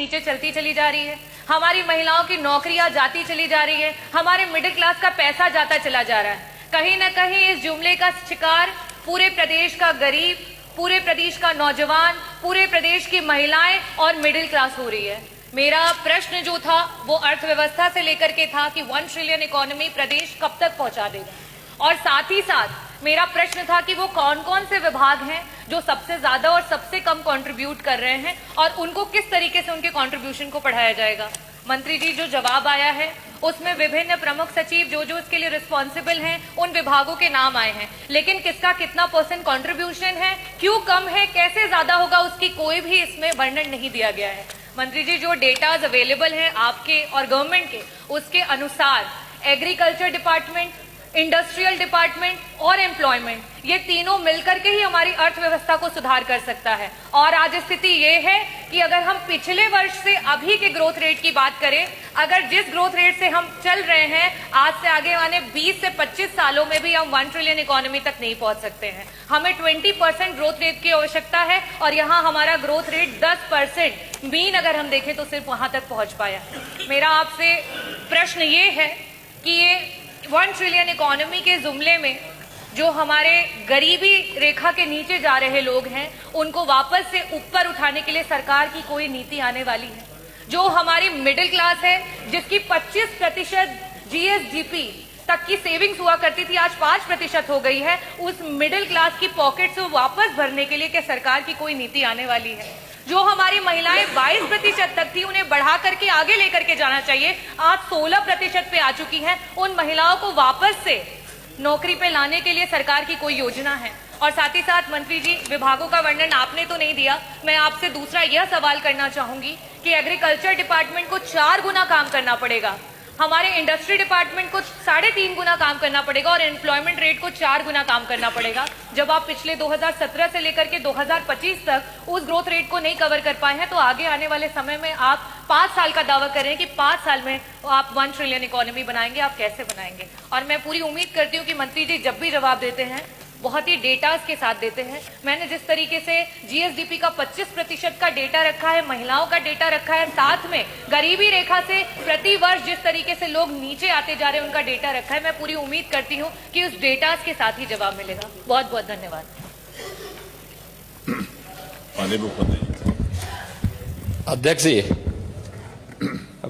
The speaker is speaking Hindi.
नीचे चलती चली जा रही है, हमारी महिलाओं की नौकरियां जाती चली जा रही है, हमारे मिडिल क्लास का पैसा जाता चला जा रहा है। कहीं ना कहीं इस जुमले का शिकार पूरे प्रदेश का गरीब, पूरे प्रदेश का नौजवान, पूरे प्रदेश की महिलाएं और मिडिल क्लास हो रही है। मेरा प्रश्न जो था वो अर्थव्यवस्था से लेकर के था कि 1 ट्रिलियन इकोनॉमी प्रदेश कब तक पहुंचा देगा, और साथ ही साथ मेरा प्रश्न था कि वो कौन कौन से विभाग हैं जो सबसे ज्यादा और सबसे कम कंट्रीब्यूट कर रहे हैं और उनको किस तरीके से उनके कंट्रीब्यूशन को बढ़ाया जाएगा। मंत्री जी, जो जवाब आया है उसमें विभिन्न प्रमुख सचिव जो इसके लिए रिस्पॉन्सिबल हैं उन विभागों के नाम आए हैं, लेकिन किसका कितना % कंट्रीब्यूशन है, क्यों कम है, कैसे ज्यादा होगा, उसकी कोई भी इसमें वर्णन नहीं दिया गया है। मंत्री जी, जो डेटाज अवेलेबल हैं आपके और गवर्नमेंट के, उसके अनुसार एग्रीकल्चर डिपार्टमेंट, इंडस्ट्रियल डिपार्टमेंट और एम्प्लॉयमेंट, ये तीनों मिलकर के ही हमारी अर्थव्यवस्था को सुधार कर सकता है। और आज स्थिति ये है कि अगर हम पिछले वर्ष से अभी के ग्रोथ रेट की बात करें, अगर जिस ग्रोथ रेट से हम चल रहे हैं, आज से आगे आने 20 से 25 सालों में भी हम 1 ट्रिलियन इकोनॉमी तक नहीं पहुंच सकते हैं। हमें 20% ग्रोथ रेट की आवश्यकता है और यहाँ हमारा ग्रोथ रेट 10% मीन अगर हम देखें तो सिर्फ वहां तक पहुंच पाया। मेरा आपसे प्रश्न ये है कि ये 1 ट्रिलियन इकोनॉमी के जुमले में जो हमारे गरीबी रेखा के नीचे जा रहे लोग हैं, उनको वापस से ऊपर उठाने के लिए सरकार की कोई नीति आने वाली है? जो हमारी मिडिल क्लास है, जिसकी 25% जीएसडीपी तक की सेविंग्स हुआ करती थी, आज 5% हो गई है, उस मिडिल क्लास की पॉकेट से वापस भरने के लिए क्या सरकार की कोई नीति आने वाली है? जो हमारी महिलाएं 22% तक थी, उन्हें बढ़ा करके आगे लेकर के जाना चाहिए, आज 16% पे आ चुकी हैं। उन महिलाओं को वापस से नौकरी पे लाने के लिए सरकार की कोई योजना है? और साथ ही साथ मंत्री जी, विभागों का वर्णन आपने तो नहीं दिया, मैं आपसे दूसरा यह सवाल करना चाहूंगी कि एग्रीकल्चर डिपार्टमेंट को 4 गुना काम करना पड़ेगा, हमारे इंडस्ट्री डिपार्टमेंट को 3.5 गुना काम करना पड़ेगा और एम्प्लॉयमेंट रेट को 4 गुना काम करना पड़ेगा। जब आप पिछले 2017 से लेकर के 2025 तक उस ग्रोथ रेट को नहीं कवर कर पाए हैं, तो आगे आने वाले समय में आप 5 साल का दावा कर रहे हैं कि 5 साल में आप 1 ट्रिलियन इकोनॉमी बनाएंगे, आप कैसे बनाएंगे? और मैं पूरी उम्मीद करती हूँ कि मंत्री जी जब भी जवाब देते हैं बहुत ही डेटाज के साथ देते हैं। मैंने जिस तरीके से जीएसडीपी का 25% का डेटा रखा है, महिलाओं का डेटा रखा है, साथ में गरीबी रेखा से प्रति वर्ष जिस तरीके से लोग नीचे आते जा रहे हैं उनका डेटा रखा है, मैं पूरी उम्मीद करती हूं कि उस डेटाज के साथ ही जवाब मिलेगा। बहुत बहुत धन्यवाद। अध्यक्ष जी,